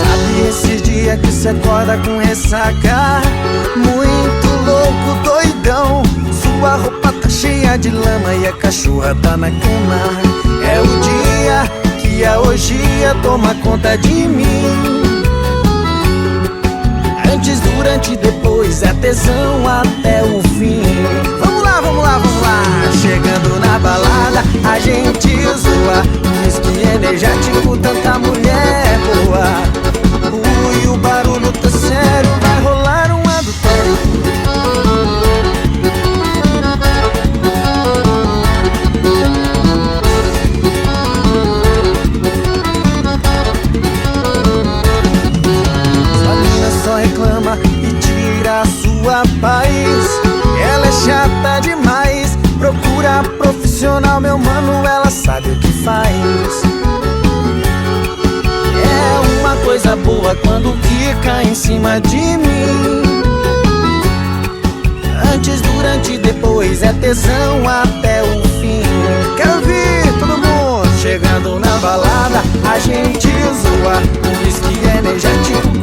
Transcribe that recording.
Sabe esses dias que cê acorda com ressaca, muito louco, doidão. Sua roupa tá cheia de lama e a cachorra tá na cama. É o dia que a orgia toma conta de mim. Antes, durante e depois é tesão até o fim. Vamos lá, vamos lá, vamos lá. Chegando na balada, a gente zoa. Whisky energético, tanta mulher boa. Ui, o barulho tá sério, vai rolar um adultério. Só reclama e tira a sua paz. Ela é chata demais, procura profissional, meu mano, ela sabe o que faz. É uma coisa boa quando fica em cima de mim. Antes, durante e depois é tesão até o fim. Quero ver todo mundo chegando na balada, a gente zoa. Whisky energético,